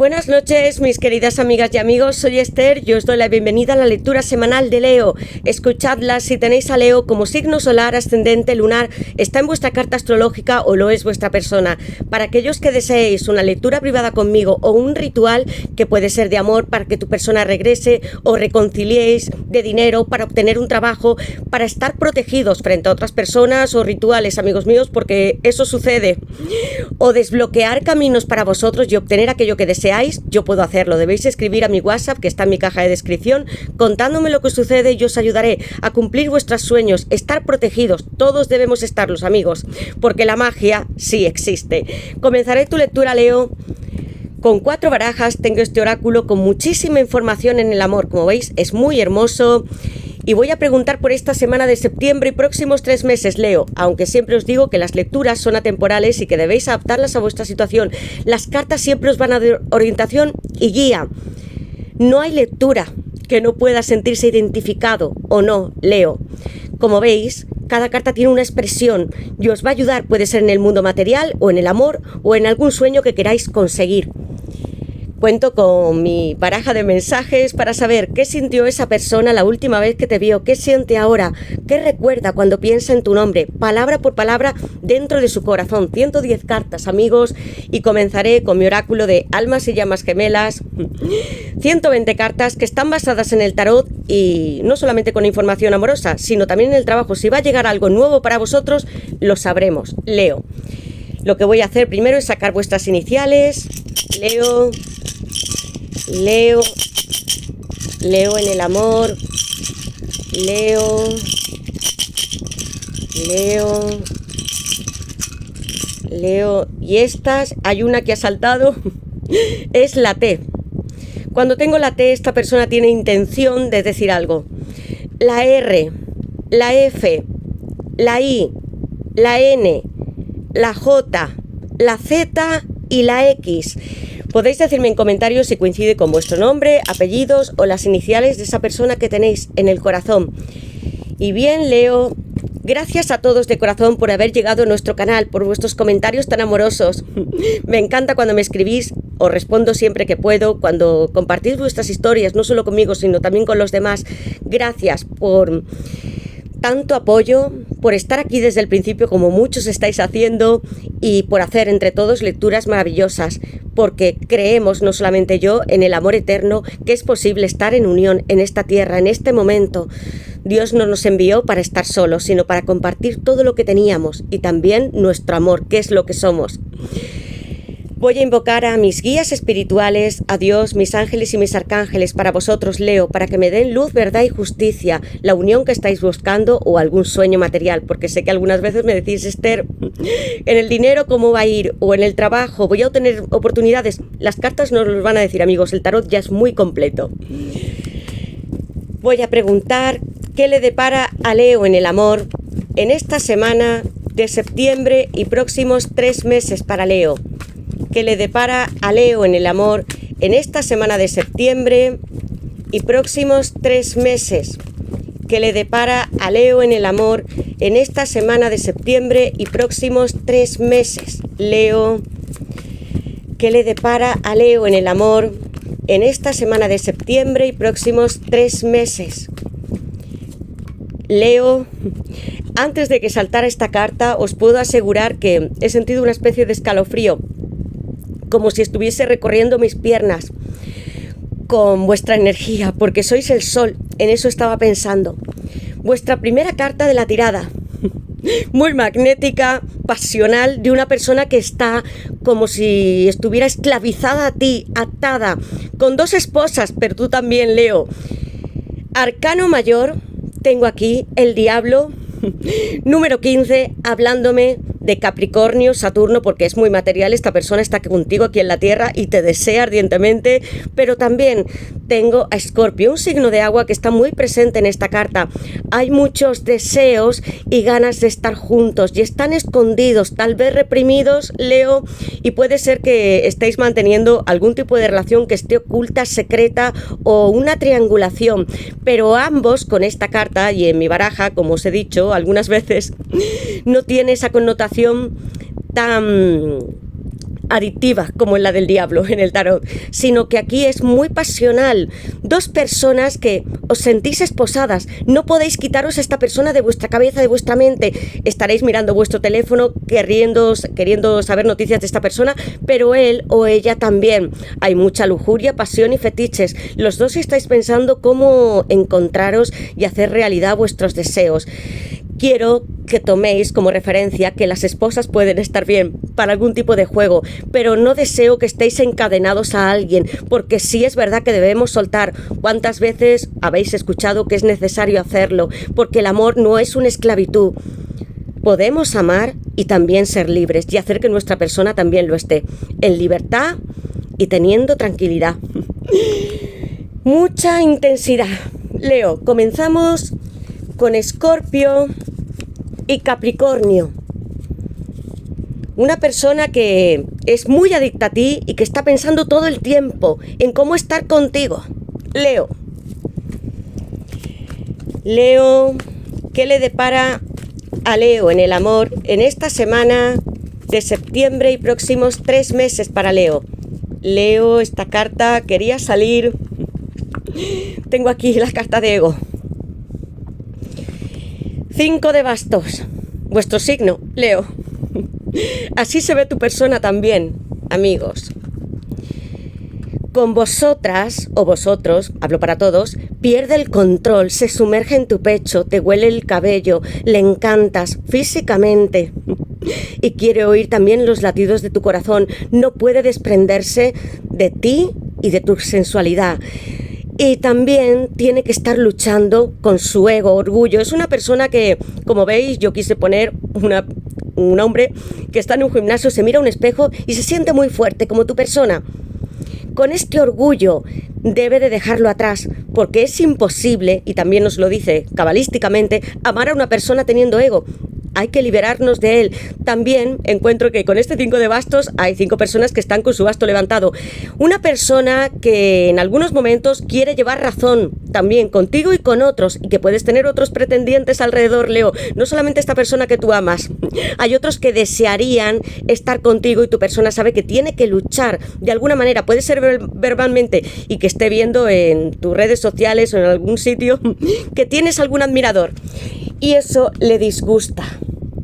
Buenas noches, mis queridas amigas y amigos, soy Esther y os doy la bienvenida a la lectura semanal de Leo. Escuchadla si tenéis a Leo como signo solar, ascendente, lunar, está en vuestra carta astrológica o lo es vuestra persona. Para aquellos que deseéis una lectura privada conmigo o un ritual que puede ser de amor para que tu persona regrese o reconciliéis, de dinero para obtener un trabajo, para estar protegidos frente a otras personas o rituales, amigos míos, porque eso sucede, o desbloquear caminos para vosotros y obtener aquello que deseáis, yo puedo hacerlo. Debéis escribir a mi WhatsApp, que está en mi caja de descripción, contándome lo que sucede y yo os ayudaré a cumplir vuestros sueños, estar protegidos. Todos debemos estarlos, amigos, porque la magia sí existe. Comenzaré tu lectura, Leo, con 4 barajas. Tengo este oráculo con muchísima información en el amor. Como veis, es muy hermoso. Y voy a preguntar por esta semana de septiembre y próximos 3 meses, Leo, aunque siempre os digo que las lecturas son atemporales y que debéis adaptarlas a vuestra situación. Las cartas siempre os van a dar orientación y guía. No hay lectura que no pueda sentirse identificado o no, Leo. Como veis, cada carta tiene una expresión y os va a ayudar, puede ser en el mundo material o en el amor o en algún sueño que queráis conseguir. Cuento con mi baraja de mensajes para saber qué sintió esa persona la última vez que te vio, qué siente ahora, qué recuerda cuando piensa en tu nombre, palabra por palabra dentro de su corazón. 110 cartas, amigos, y comenzaré con mi oráculo de almas y llamas gemelas. 120 cartas que están basadas en el tarot y no solamente con información amorosa, sino también en el trabajo. Si va a llegar algo nuevo para vosotros, lo sabremos. Leo. Lo que voy a hacer primero es sacar vuestras iniciales. Leo en el amor, Leo, y estas, hay una que ha saltado, es la T. Cuando tengo la T, esta persona tiene intención de decir algo. La R, la F, la I, la N, la J, la Z y la X. Podéis decirme en comentarios si coincide con vuestro nombre, apellidos o las iniciales de esa persona que tenéis en el corazón. Y bien, Leo, gracias a todos de corazón por haber llegado a nuestro canal, por vuestros comentarios tan amorosos. Me encanta cuando me escribís, os respondo siempre que puedo, cuando compartís vuestras historias, no solo conmigo, sino también con los demás. Gracias por tanto apoyo, por estar aquí desde el principio como muchos estáis haciendo y por hacer entre todos lecturas maravillosas, porque creemos, no solamente yo, en el amor eterno, que es posible estar en unión en esta tierra, en este momento. Dios no nos envió para estar solos, sino para compartir todo lo que teníamos y también nuestro amor, que es lo que somos. Voy a invocar a mis guías espirituales, a Dios, mis ángeles y mis arcángeles para vosotros, Leo, para que me den luz, verdad y justicia, la unión que estáis buscando o algún sueño material, porque sé que algunas veces me decís, Esther, en el dinero cómo va a ir o en el trabajo, voy a obtener oportunidades. Las cartas nos lo van a decir, amigos, el tarot ya es muy completo. Voy a preguntar qué le depara a Leo en el amor en esta semana de septiembre y próximos 3 meses para Leo. Que le depara a Leo en el amor en esta semana de septiembre y próximos 3 meses. Que le depara a Leo en el amor en esta semana de septiembre y próximos 3 meses. Leo. Que le depara a Leo en el amor en esta semana de septiembre y próximos 3 meses. Leo. Antes de que saltara esta carta, os puedo asegurar que he sentido una especie de escalofrío, como si estuviese recorriendo mis piernas con vuestra energía, porque sois el sol, en eso estaba pensando. Vuestra primera carta de la tirada, muy magnética, pasional, de una persona que está como si estuviera esclavizada a ti, atada, con 2 esposas, pero tú también, Leo. Arcano mayor, tengo aquí el diablo, número 15, hablándome de Capricornio, Saturno, porque es muy material. Esta persona está contigo aquí en la Tierra y te desea ardientemente, pero también tengo a Escorpio, un signo de agua que está muy presente en esta carta. Hay muchos deseos y ganas de estar juntos y están escondidos, tal vez reprimidos, Leo, y puede ser que estéis manteniendo algún tipo de relación que esté oculta, secreta o una triangulación, pero ambos con esta carta y en mi baraja, como os he dicho algunas veces, no tiene esa connotación tan adictiva como en la del diablo en el tarot, sino que aquí es muy pasional. Dos personas que os sentís esposadas, no podéis quitaros a esta persona de vuestra cabeza, de vuestra mente. Estaréis mirando vuestro teléfono queriendo saber noticias de esta persona, pero él o ella también. Hay mucha lujuria, pasión y fetiches. Los dos estáis pensando cómo encontraros y hacer realidad vuestros deseos. Quiero que toméis como referencia que las esposas pueden estar bien para algún tipo de juego, pero no deseo que estéis encadenados a alguien, porque sí es verdad que debemos soltar. ¿Cuántas veces habéis escuchado que es necesario hacerlo? Porque el amor no es una esclavitud. Podemos amar y también ser libres y hacer que nuestra persona también lo esté, en libertad y teniendo tranquilidad. Mucha intensidad. Leo, comenzamos con Escorpio y Capricornio. Una persona que es muy adicta a ti y que está pensando todo el tiempo en cómo estar contigo. Leo, ¿qué le depara a Leo en el amor en esta semana de septiembre y próximos 3 meses para Leo? Leo, esta carta quería salir. Tengo aquí la carta de ego. 5 de bastos. Vuestro signo, Leo. Así se ve tu persona también, amigos. Con vosotras o vosotros, hablo para todos, pierde el control, se sumerge en tu pecho, te huele el cabello, le encantas físicamente y quiere oír también los latidos de tu corazón. No puede desprenderse de ti y de tu sensualidad. Y también tiene que estar luchando con su ego, orgullo. Es una persona que, como veis, yo quise poner un hombre que está en un gimnasio, se mira a un espejo y se siente muy fuerte, como tu persona. Con este orgullo debe de dejarlo atrás, porque es imposible, y también nos lo dice cabalísticamente, amar a una persona teniendo ego. Hay que liberarnos de él. También encuentro que con este 5 de bastos hay 5 personas que están con su basto levantado. Una persona que en algunos momentos quiere llevar razón también contigo y con otros, y que puedes tener otros pretendientes alrededor, Leo. No solamente esta persona que tú amas. Hay otros que desearían estar contigo y tu persona sabe que tiene que luchar de alguna manera. Puede ser verbalmente y que esté viendo en tus redes sociales o en algún sitio que tienes algún admirador. Y eso le disgusta.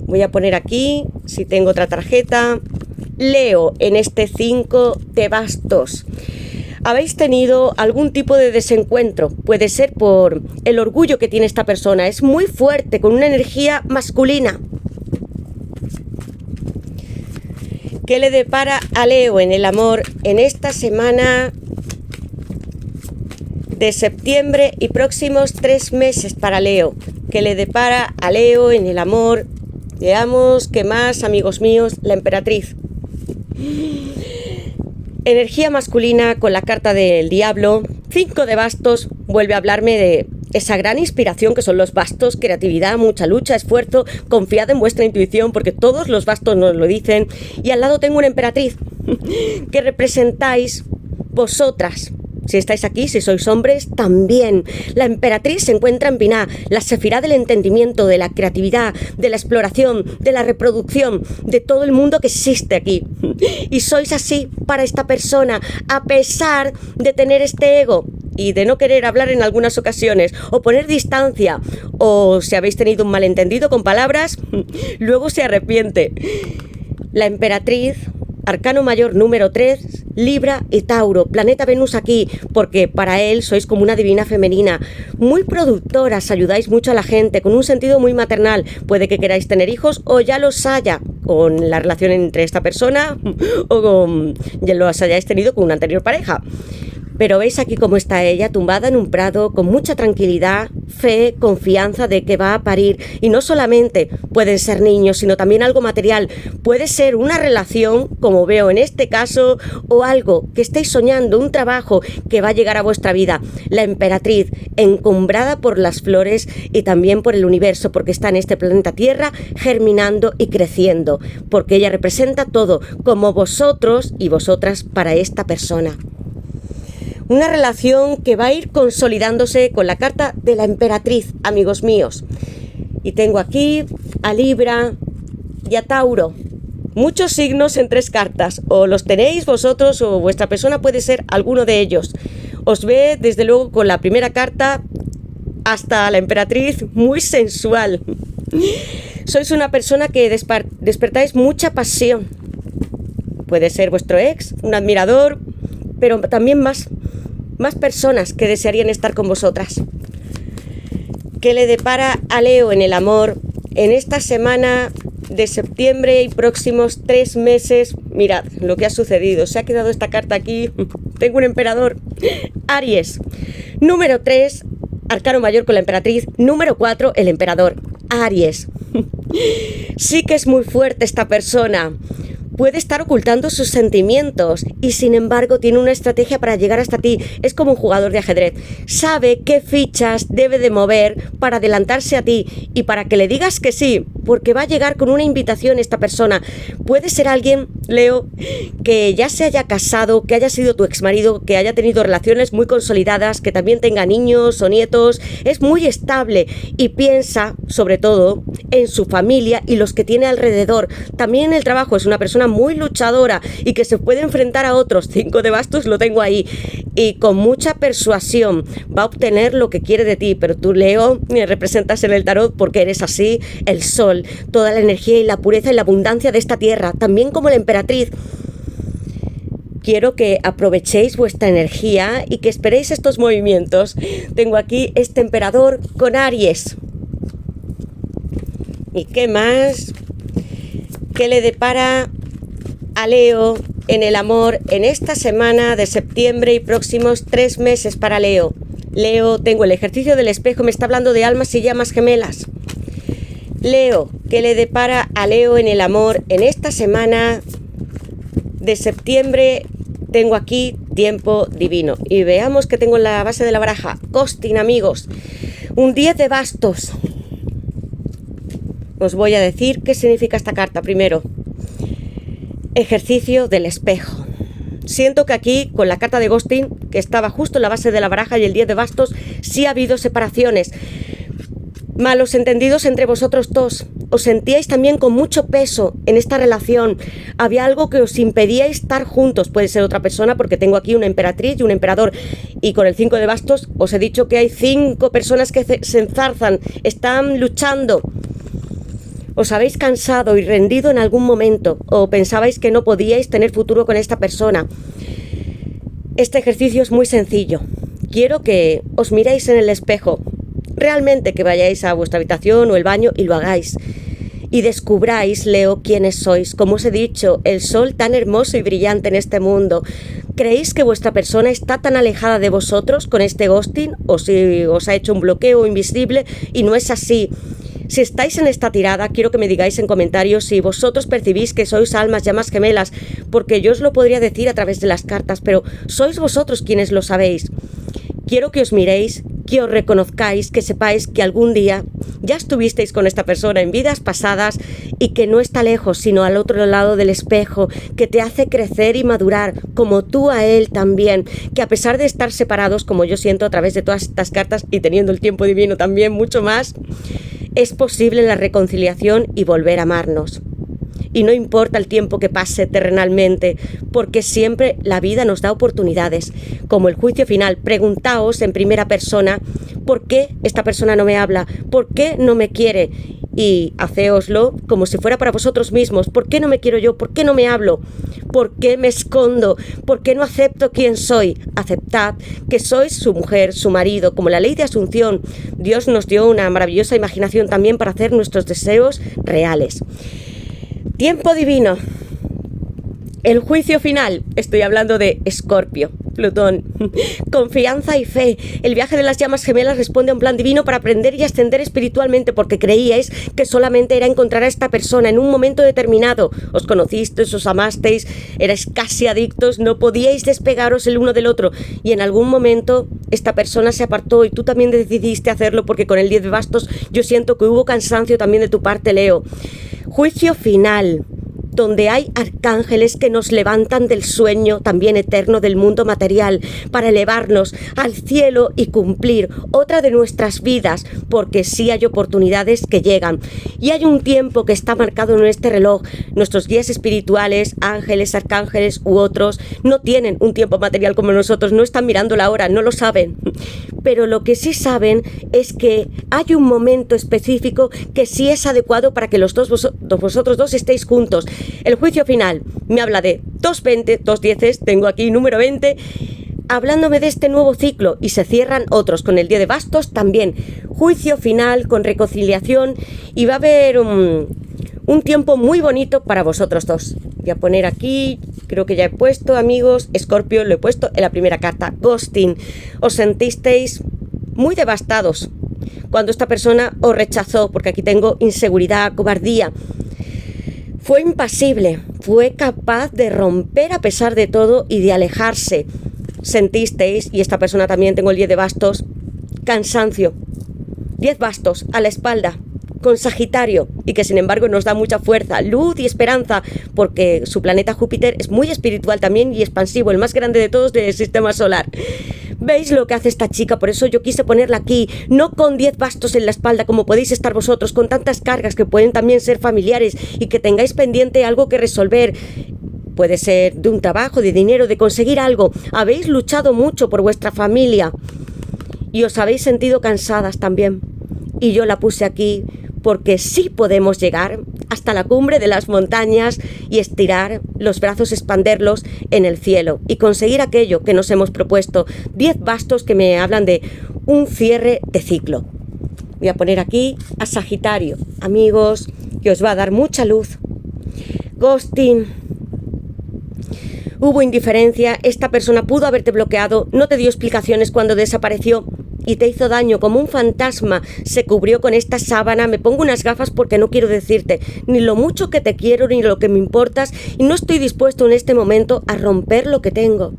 Voy a poner aquí, si tengo otra tarjeta. Leo, en este 5 de bastos. ¿Habéis tenido algún tipo de desencuentro? Puede ser por el orgullo que tiene esta persona. Es muy fuerte, con una energía masculina. ¿Qué le depara a Leo en el amor en esta semana de septiembre y próximos 3 meses para Leo? ¿Qué le depara a Leo en el amor? Veamos qué más, amigos míos. La emperatriz. Energía masculina con la carta del diablo. 5 de bastos. Vuelve a hablarme de esa gran inspiración que son los bastos. Creatividad, mucha lucha, esfuerzo. Confiad en vuestra intuición, porque todos los bastos nos lo dicen. Y al lado tengo una emperatriz que representáis vosotras. Si estáis aquí, si sois hombres, también. La emperatriz se encuentra en Binah, la sefirá del entendimiento, de la creatividad, de la exploración, de la reproducción, de todo el mundo que existe aquí. Y sois así para esta persona, a pesar de tener este ego y de no querer hablar en algunas ocasiones, o poner distancia, o si habéis tenido un malentendido con palabras, luego se arrepiente. La emperatriz, arcano mayor número 3, Libra y Tauro, planeta Venus aquí, porque para él sois como una divina femenina, muy productoras, ayudáis mucho a la gente, con un sentido muy maternal. Puede que queráis tener hijos o ya los haya con la relación entre esta persona o ya los hayáis tenido con una anterior pareja. Pero veis aquí cómo está ella, tumbada en un prado, con mucha tranquilidad, fe, confianza de que va a parir. Y no solamente pueden ser niños, sino también algo material. Puede ser una relación, como veo en este caso, o algo que estéis soñando, un trabajo que va a llegar a vuestra vida. La emperatriz, encumbrada por las flores y también por el universo, porque está en este planeta Tierra, germinando y creciendo. Porque ella representa todo, como vosotros y vosotras para esta persona. Una relación que va a ir consolidándose con la carta de la emperatriz, amigos míos. Y tengo aquí a Libra y a Tauro. Muchos signos en 3 cartas, o los tenéis vosotros o vuestra persona puede ser alguno de ellos. Os ve desde luego con la primera carta hasta la emperatriz muy sensual. Sois una persona que despertáis mucha pasión. Puede ser vuestro ex, un admirador, pero también más personas que desearían estar con vosotras. ¿Qué le depara a Leo en el amor en esta semana de septiembre y próximos 3 meses? Mirad lo que ha sucedido. Se ha quedado esta carta aquí. Tengo un emperador. Aries. Número 3, arcano mayor con la emperatriz. Número 4, el emperador. Aries. Sí que es muy fuerte esta persona. Puede estar ocultando sus sentimientos y sin embargo tiene una estrategia para llegar hasta ti. Es como un jugador de ajedrez. Sabe qué fichas debe de mover para adelantarse a ti y para que le digas que sí, porque va a llegar con una invitación esta persona. Puede ser alguien, Leo, que ya se haya casado, que haya sido tu exmarido, que haya tenido relaciones muy consolidadas, que también tenga niños o nietos. Es muy estable y piensa, sobre todo, en su familia y los que tiene alrededor. También en el trabajo es una persona muy luchadora y que se puede enfrentar a otros. 5 de bastos lo tengo ahí. Y con mucha persuasión va a obtener lo que quiere de ti. Pero tú, Leo, me representas en el tarot porque eres así, el sol, toda la energía y la pureza y la abundancia de esta tierra, también como la emperatriz. Quiero que aprovechéis vuestra energía y que esperéis estos movimientos. Tengo aquí este emperador con Aries. ¿Y qué más? ¿Qué le depara a Leo en el amor en esta semana de septiembre y próximos 3 meses para Leo? Leo, tengo el ejercicio del espejo, me está hablando de almas y llamas gemelas. Leo, ¿qué le depara a Leo en el amor en esta semana de septiembre? Tengo aquí tiempo divino. Y veamos qué tengo en la base de la baraja. Ghosting, amigos. Un 10 de bastos. Os voy a decir qué significa esta carta primero. Ejercicio del espejo. Siento que aquí, con la carta de ghosting, que estaba justo en la base de la baraja y el 10 de bastos, sí ha habido separaciones. Malos entendidos entre vosotros dos. Os sentíais también con mucho peso en esta relación. Había algo que os impedía estar juntos. Puede ser otra persona porque tengo aquí una emperatriz y un emperador. Y con el 5 de bastos os he dicho que hay 5 personas que se enzarzan. Están luchando. ¿Os habéis cansado y rendido en algún momento? ¿O pensabais que no podíais tener futuro con esta persona? Este ejercicio es muy sencillo. Quiero que os miréis en el espejo. Realmente que vayáis a vuestra habitación o el baño y lo hagáis. Y descubráis, Leo, quiénes sois. Como os he dicho, el sol tan hermoso y brillante en este mundo. ¿Creéis que vuestra persona está tan alejada de vosotros con este ghosting? ¿O si os ha hecho un bloqueo invisible? Y no es así. Si estáis en esta tirada, quiero que me digáis en comentarios si vosotros percibís que sois almas, llamas gemelas, porque yo os lo podría decir a través de las cartas, pero sois vosotros quienes lo sabéis. Quiero que os miréis, que os reconozcáis, que sepáis que algún día ya estuvisteis con esta persona en vidas pasadas y que no está lejos, sino al otro lado del espejo, que te hace crecer y madurar, como tú a él también, que a pesar de estar separados, como yo siento a través de todas estas cartas y teniendo el tiempo divino también mucho más, es posible la reconciliación y volver a amarnos. Y no importa el tiempo que pase terrenalmente, porque siempre la vida nos da oportunidades. Como el juicio final, preguntaos en primera persona, ¿por qué esta persona no me habla? ¿Por qué no me quiere? Y hacéoslo como si fuera para vosotros mismos. ¿Por qué no me quiero yo? ¿Por qué no me hablo? ¿Por qué me escondo? ¿Por qué no acepto quién soy? Aceptad que sois su mujer, su marido. Como la ley de Asunción, Dios nos dio una maravillosa imaginación también para hacer nuestros deseos reales. Tiempo divino. El juicio final. Estoy hablando de Escorpio, Plutón. Confianza y fe. El viaje de las llamas gemelas responde a un plan divino para aprender y ascender espiritualmente, porque creíais que solamente era encontrar a esta persona en un momento determinado. Os conocisteis, os amasteis, erais casi adictos, no podíais despegaros el uno del otro. Y en algún momento esta persona se apartó y tú también decidiste hacerlo, porque con el 10 de bastos yo siento que hubo cansancio también de tu parte, Leo. Juicio final. donde hay arcángeles que nos levantan del sueño también eterno del mundo material para elevarnos al cielo y cumplir otra de nuestras vidas, porque sí hay oportunidades que llegan. Y hay un tiempo que está marcado en este reloj. Nuestros guías espirituales, ángeles, arcángeles u otros, no tienen un tiempo material como nosotros, no están mirando la hora, no lo saben. Pero lo que sí saben es que hay un momento específico que sí es adecuado para que vosotros dos estéis juntos. El juicio final me habla de 2:20, 2:10, tengo aquí número 20, hablándome de este nuevo ciclo, y se cierran otros con el 10 de bastos también. Juicio final con reconciliación, y va a haber un tiempo muy bonito para vosotros dos. Voy a poner aquí, creo que ya he puesto, amigos, Escorpio, lo he puesto en la primera carta, ghosting. Os sentisteis muy devastados cuando esta persona os rechazó, porque aquí tengo inseguridad, cobardía. Fue impasible, fue capaz de romper a pesar de todo y de alejarse. Sentisteis, y esta persona también, tengo el 10 de bastos, cansancio. 10 bastos a la espalda, con Sagitario, y que sin embargo nos da mucha fuerza, luz y esperanza, porque su planeta Júpiter es muy espiritual también y expansivo, el más grande de todos del sistema solar. ¿Veis lo que hace esta chica? Por eso yo quise ponerla aquí, no con 10 bastos en la espalda como podéis estar vosotros, con tantas cargas que pueden también ser familiares y que tengáis pendiente algo que resolver. Puede ser de un trabajo, de dinero, de conseguir algo. Habéis luchado mucho por vuestra familia y os habéis sentido cansadas también. Y yo la puse aquí porque sí podemos llegar hasta la cumbre de las montañas y estirar los brazos, expanderlos en el cielo y conseguir aquello que nos hemos propuesto. 10 bastos que me hablan de un cierre de ciclo. Voy a poner aquí a Sagitario, amigos, que os va a dar mucha luz. Ghosting. Hubo indiferencia, esta persona pudo haberte bloqueado, no te dio explicaciones cuando desapareció y te hizo daño como un fantasma, se cubrió con esta sábana. Me pongo unas gafas porque no quiero decirte ni lo mucho que te quiero ni lo que me importas, y no estoy dispuesto en este momento a romper lo que tengo.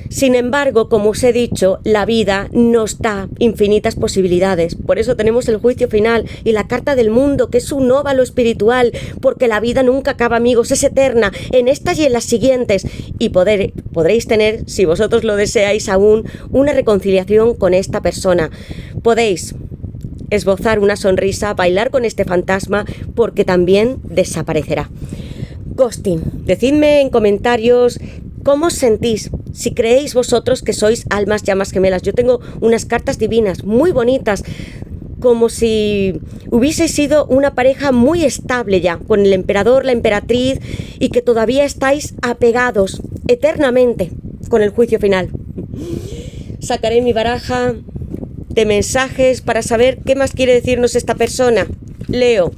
Sin embargo, como os he dicho, la vida nos da infinitas posibilidades. Por eso tenemos el juicio final y la carta del mundo, que es un óvalo espiritual, porque la vida nunca acaba, amigos, es eterna, en estas y en las siguientes. Y podréis tener, si vosotros lo deseáis aún, una reconciliación con esta persona. Podéis esbozar una sonrisa, bailar con este fantasma, porque también desaparecerá. Ghosting. Decidme en comentarios cómo os sentís, si creéis vosotros que sois almas llamas gemelas. Yo tengo unas cartas divinas, muy bonitas, como si hubieseis sido una pareja muy estable ya, con el emperador, la emperatriz, y que todavía estáis apegados eternamente con el juicio final. Sacaré mi baraja de mensajes para saber qué más quiere decirnos esta persona. Leo,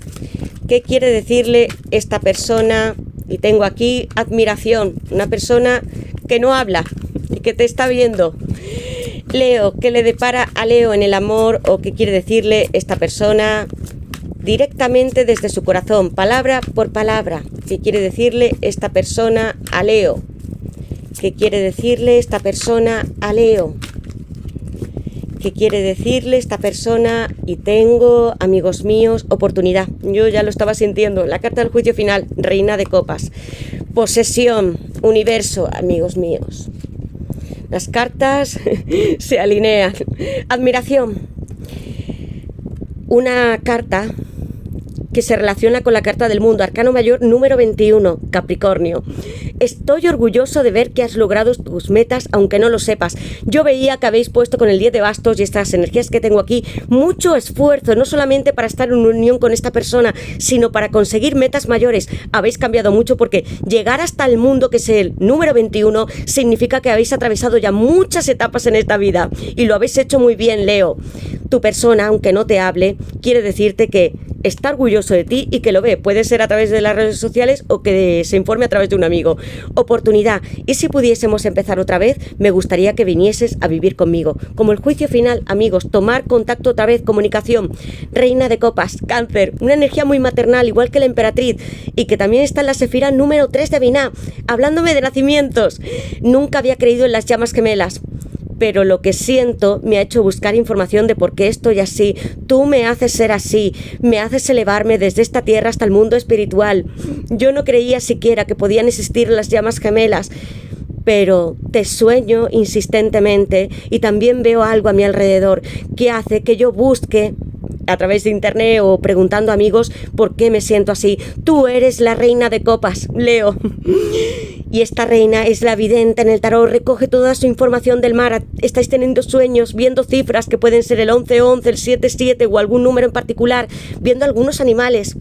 ¿qué quiere decirle esta persona? Y tengo aquí admiración, una persona que no habla y que te está viendo. Leo, ¿qué le depara a Leo en el amor, o qué quiere decirle esta persona directamente desde su corazón, palabra por palabra? ¿Qué quiere decirle esta persona a Leo? ¿Qué quiere decirle esta persona a Leo? ¿Qué quiere decirle esta persona? Y tengo, amigos míos, oportunidad. Yo ya lo estaba sintiendo. La carta del juicio final, reina de copas. Posesión, universo, amigos míos. Las cartas se alinean. Admiración. Una carta que se relaciona con la carta del mundo, arcano mayor número 21, Capricornio. Estoy orgulloso de ver que has logrado tus metas, aunque no lo sepas. Yo veía que habéis puesto con el 10 de bastos y estas energías que tengo aquí mucho esfuerzo, no solamente para estar en unión con esta persona, sino para conseguir metas mayores. Habéis cambiado mucho, porque llegar hasta el mundo, que es el número 21, significa que habéis atravesado ya muchas etapas en esta vida, y lo habéis hecho muy bien, Leo. Tu persona, aunque no te hable, quiere decirte que está orgulloso de ti y que lo ve. Puede ser a través de las redes sociales o que se informe a través de un amigo. Oportunidad. Y si pudiésemos empezar otra vez, me gustaría que vinieses a vivir conmigo. Como el juicio final, amigos, tomar contacto otra vez, comunicación. Reina de copas, Cáncer, una energía muy maternal, igual que la emperatriz, y que también está en la sefira número 3 de Binah, hablándome de nacimientos. Nunca había creído en las llamas gemelas, pero lo que siento me ha hecho buscar información de por qué estoy así. Tú me haces ser así, me haces elevarme desde esta tierra hasta el mundo espiritual. Yo no creía siquiera que podían existir las llamas gemelas, pero te sueño insistentemente y también veo algo a mi alrededor que hace que yo busque a través de internet o preguntando a amigos por qué me siento así. Tú eres la reina de copas, Leo. Y esta reina es la vidente en el tarot, recoge toda su información del mar. Estáis teniendo sueños, viendo cifras que pueden ser el 1111, el 77 o algún número en particular, viendo algunos animales.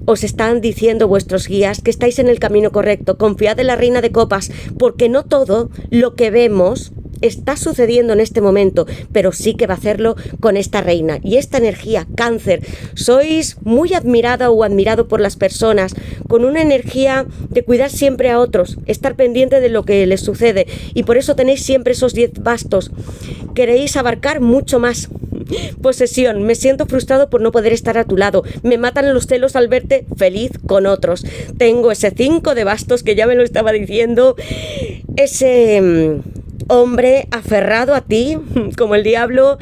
Os están diciendo vuestros guías que estáis en el camino correcto. Confiad en la reina de copas, porque no todo lo que vemos está sucediendo en este momento, pero sí que va a hacerlo con esta reina. Y esta energía, Cáncer, sois muy admirada o admirado por las personas, con una energía de cuidar siempre a otros, estar pendiente de lo que les sucede, y por eso tenéis siempre esos 10 bastos. Queréis abarcar mucho más. Posesión, me siento frustrado por no poder estar a tu lado, me matan los celos al verte feliz con otros. Tengo ese 5 de bastos que ya me lo estaba diciendo, ese hombre aferrado a ti, como el diablo,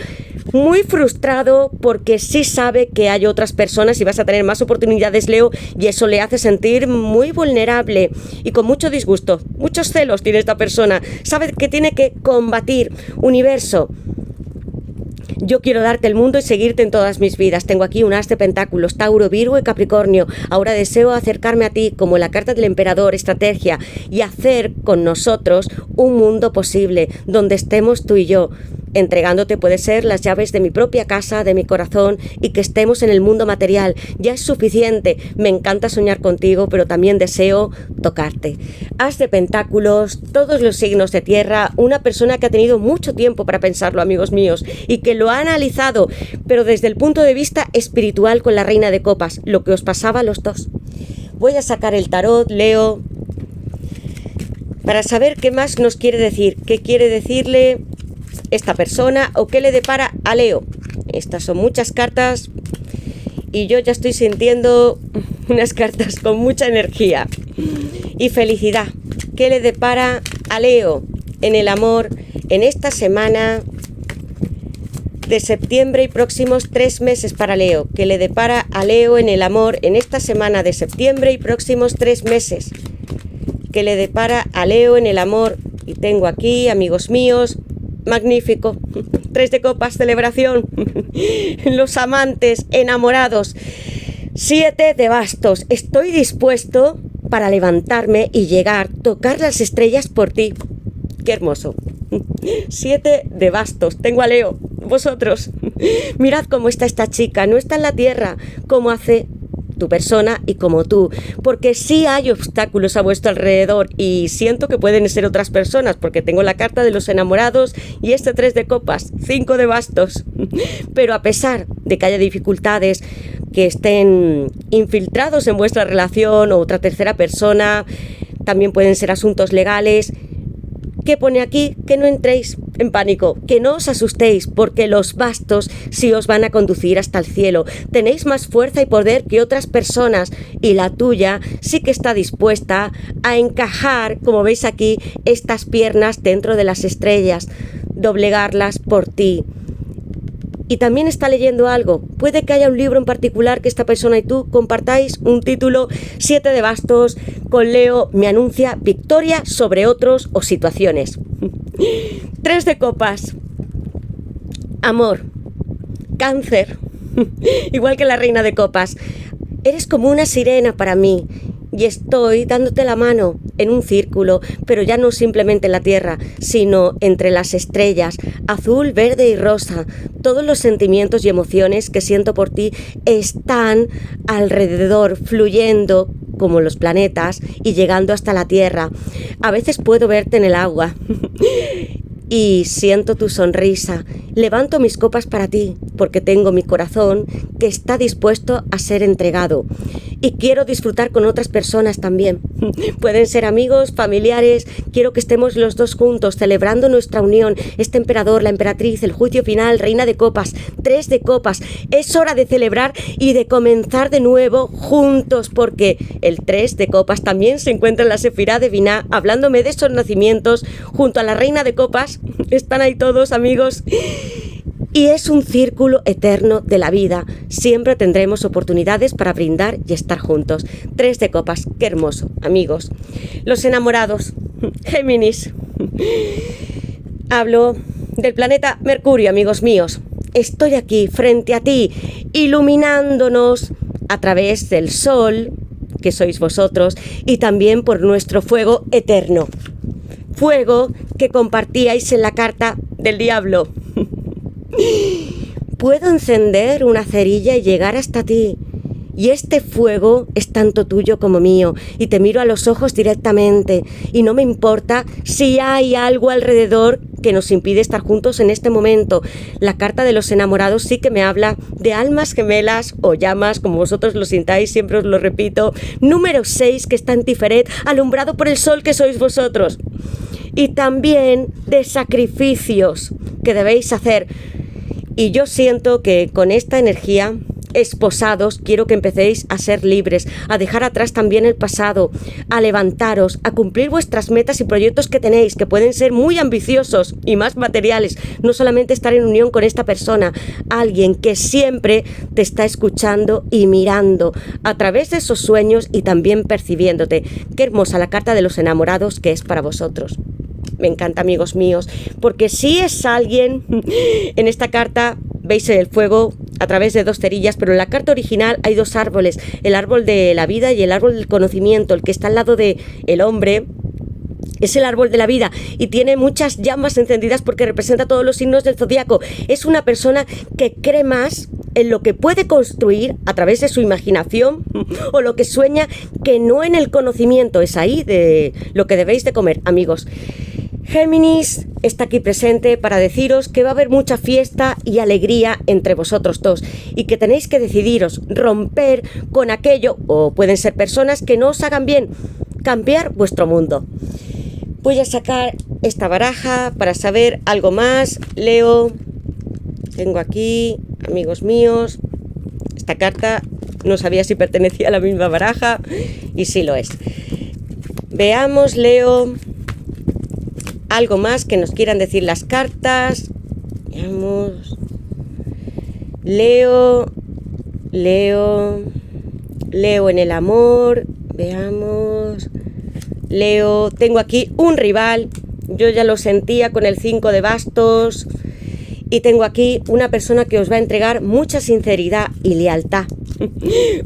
muy frustrado porque sí sabe que hay otras personas y vas a tener más oportunidades, Leo, y eso le hace sentir muy vulnerable y con mucho disgusto. Muchos celos tiene esta persona, sabe que tiene que combatir. Universo, yo quiero darte el mundo y seguirte en todas mis vidas. Tengo aquí un as de pentáculos, Tauro, Virgo y Capricornio. Ahora deseo acercarme a ti como la carta del emperador, estrategia, y hacer con nosotros un mundo posible, donde estemos tú y yo. Entregándote puede ser las llaves de mi propia casa, de mi corazón, y que estemos en el mundo material. Ya es suficiente. Me encanta soñar contigo, pero también deseo tocarte. As de pentáculos, todos los signos de tierra, una persona que ha tenido mucho tiempo para pensarlo, amigos míos, y que lo ha analizado, pero desde el punto de vista espiritual con la reina de copas, lo que os pasaba a los dos. Voy a sacar el tarot, Leo, para saber qué más nos quiere decir, qué quiere decirle esta persona o qué le depara a Leo. Estas son muchas cartas y yo ya estoy sintiendo unas cartas con mucha energía y felicidad. ¿Qué le depara a Leo en el amor en esta semana de septiembre y próximos 3 meses para Leo? ¿Qué le depara a Leo en el amor en esta semana de septiembre y próximos 3 meses? ¿Qué le depara a Leo en el amor? Y tengo aquí, amigos míos, magnífico, 3 de copas, celebración, los amantes enamorados, 7 de bastos, estoy dispuesto para levantarme y llegar, tocar las estrellas por ti. Qué hermoso. 7 de bastos, tengo a Leo, vosotros, mirad cómo está esta chica, no está en la tierra, cómo hace tu persona y como tú, porque sí hay obstáculos a vuestro alrededor y siento que pueden ser otras personas, porque tengo la carta de los enamorados y este 3 de copas, 5 de bastos, pero a pesar de que haya dificultades, que estén infiltrados en vuestra relación o otra tercera persona, también pueden ser asuntos legales. ¿Qué pone aquí? Que no entréis en pánico, que no os asustéis, porque los bastos sí os van a conducir hasta el cielo. Tenéis más fuerza y poder que otras personas y la tuya sí que está dispuesta a encajar, como veis aquí, estas piernas dentro de las estrellas, doblegarlas por ti. Y también está leyendo algo. Puede que haya un libro en particular que esta persona y tú compartáis un título. 7 de bastos con Leo me anuncia victoria sobre otros o situaciones. 3 de copas. Amor. Cáncer. Igual que la reina de copas. Eres como una sirena para mí. Y estoy dándote la mano en un círculo, pero ya no simplemente en la tierra, sino entre las estrellas, azul, verde y rosa. Todos los sentimientos y emociones que siento por ti están alrededor, fluyendo como los planetas y llegando hasta la tierra. A veces puedo verte en el agua y siento tu sonrisa. Levanto mis copas para ti, porque tengo mi corazón que está dispuesto a ser entregado. y quiero disfrutar con otras personas también. Pueden ser amigos, familiares, quiero que estemos los dos juntos celebrando nuestra unión. Este emperador, la emperatriz, el juicio final, reina de copas, 3 de copas. Es hora de celebrar y de comenzar de nuevo juntos, porque el 3 de copas también se encuentra en la Sefirá de Binah, hablándome de esos nacimientos junto a la reina de copas. Están ahí todos, amigos. Y es un círculo eterno de la vida. Siempre tendremos oportunidades para brindar y estar juntos. 3 de copas, qué hermoso, amigos. Los enamorados, Géminis. Hablo del planeta Mercurio, amigos míos. Estoy aquí, frente a ti, iluminándonos a través del sol, que sois vosotros, y también por nuestro fuego eterno. Fuego que compartíais en la carta del diablo. Puedo encender una cerilla y llegar hasta ti, y este fuego es tanto tuyo como mío, y te miro a los ojos directamente, y no me importa si hay algo alrededor que nos impide estar juntos en este momento. La carta de los enamorados sí que me habla de almas gemelas o llamas, como vosotros lo sintáis, siempre os lo repito. Número 6, que está en Tiferet, alumbrado por el sol que sois vosotros. Y también de sacrificios que debéis hacer. Y yo siento que con esta energía, esposados, quiero que empecéis a ser libres, a dejar atrás también el pasado, a levantaros, a cumplir vuestras metas y proyectos que tenéis, que pueden ser muy ambiciosos y más materiales. No solamente estar en unión con esta persona, alguien que siempre te está escuchando y mirando a través de esos sueños y también percibiéndote. Qué hermosa la carta de los enamorados que es para vosotros. Me encanta, amigos míos, porque si es alguien, en esta carta veis el fuego a través de 2 cerillas, pero en la carta original hay 2 árboles, el árbol de la vida y el árbol del conocimiento. El que está al lado del hombre es el árbol de la vida y tiene muchas llamas encendidas porque representa todos los signos del zodiaco. Es una persona que cree más en lo que puede construir a través de su imaginación o lo que sueña, que no en el conocimiento. Es ahí de lo que debéis de comer, amigos. Géminis está aquí presente para deciros que va a haber mucha fiesta y alegría entre vosotros dos y que tenéis que decidiros, romper con aquello, o pueden ser personas que no os hagan bien, cambiar vuestro mundo. Voy a sacar esta baraja para saber algo más. Leo, tengo aquí, amigos míos, esta carta, no sabía si pertenecía a la misma baraja y sí lo es. Veamos, Leo, algo más que nos quieran decir las cartas. Veamos. Leo en el amor. Veamos. Leo, tengo aquí un rival. Yo ya lo sentía con el 5 de bastos. Y tengo aquí una persona que os va a entregar mucha sinceridad y lealtad.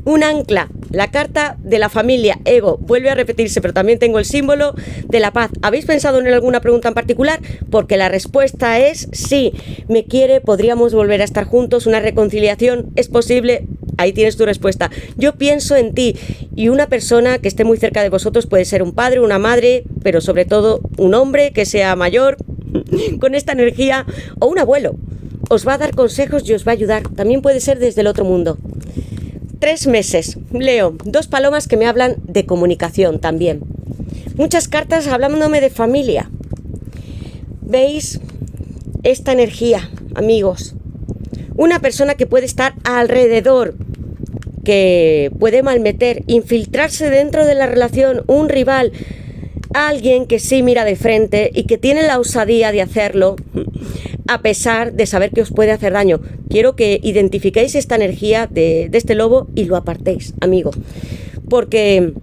Un ancla, la carta de la familia, ego, vuelve a repetirse, pero también tengo el símbolo de la paz. ¿Habéis pensado en alguna pregunta en particular? Porque la respuesta es sí. Me quiere, podríamos volver a estar juntos, una reconciliación, ¿es posible? Ahí tienes tu respuesta. Yo pienso en ti, y una persona que esté muy cerca de vosotros puede ser un padre, una madre, pero sobre todo un hombre que sea mayor, con esta energía, o un abuelo. Os va a dar consejos y os va a ayudar. También puede ser desde el otro mundo. 3 meses. Leo, 2 palomas que me hablan de comunicación también. Muchas cartas hablándome de familia. ¿Veis esta energía, amigos? Una persona que puede estar alrededor, que puede malmeter, infiltrarse dentro de la relación, un rival, alguien que sí mira de frente y que tiene la osadía de hacerlo a pesar de saber que os puede hacer daño. Quiero que identifiquéis esta energía de este lobo y lo apartéis, amigo, porque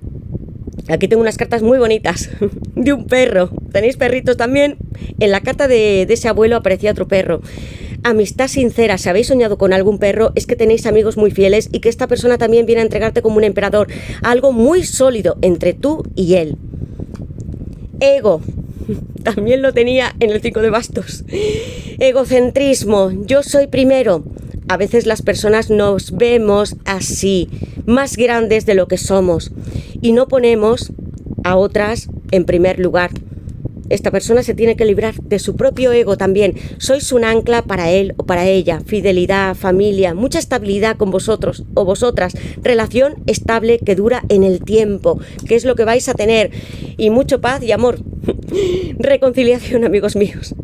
aquí tengo unas cartas muy bonitas de un perro. ¿Tenéis perritos también? En la carta de ese abuelo aparecía otro perro. Amistad sincera. Si habéis soñado con algún perro, es que tenéis amigos muy fieles y que esta persona también viene a entregarte como un emperador. Algo muy sólido entre tú y él. Ego. También lo tenía en el 5 de bastos. Egocentrismo. Yo soy primero. A veces las personas nos vemos así, más grandes de lo que somos, y no ponemos a otras en primer lugar. esta persona se tiene que librar de su propio ego también. Sois un ancla para él o para ella. Fidelidad, familia, mucha estabilidad con vosotros o vosotras. Relación estable que dura en el tiempo, que es lo que vais a tener. Y mucho paz y amor. Reconciliación, amigos míos.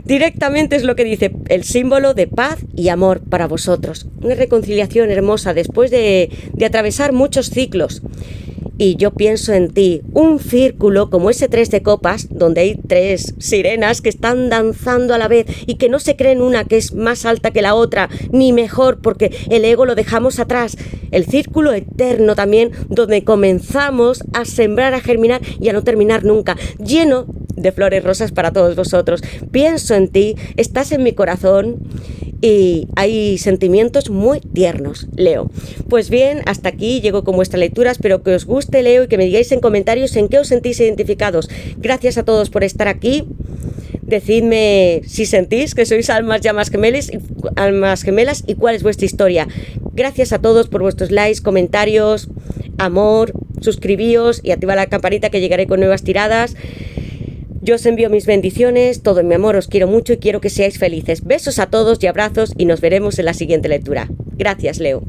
Directamente es lo que dice el símbolo de paz y amor para vosotros. Una reconciliación hermosa después de atravesar muchos ciclos. Y yo pienso en ti, un círculo como ese 3 de copas, donde hay 3 sirenas que están danzando a la vez y que no se creen una que es más alta que la otra, ni mejor, porque el ego lo dejamos atrás. El círculo eterno también, donde comenzamos a sembrar, a germinar y a no terminar nunca, lleno de flores rosas para todos vosotros. Pienso en ti, estás en mi corazón. Y hay sentimientos muy tiernos, Leo. Pues bien, hasta aquí llego con vuestra lectura. Espero que os guste, Leo, y que me digáis en comentarios en qué os sentís identificados. Gracias a todos por estar aquí. Decidme si sentís que sois almas gemelas y cuál es vuestra historia. Gracias a todos por vuestros likes, comentarios, amor, suscribíos y activad la campanita que llegaré con nuevas tiradas. Yo os envío mis bendiciones, todo en mi amor, os quiero mucho y quiero que seáis felices. Besos a todos y abrazos y nos veremos en la siguiente lectura. Gracias, Leo.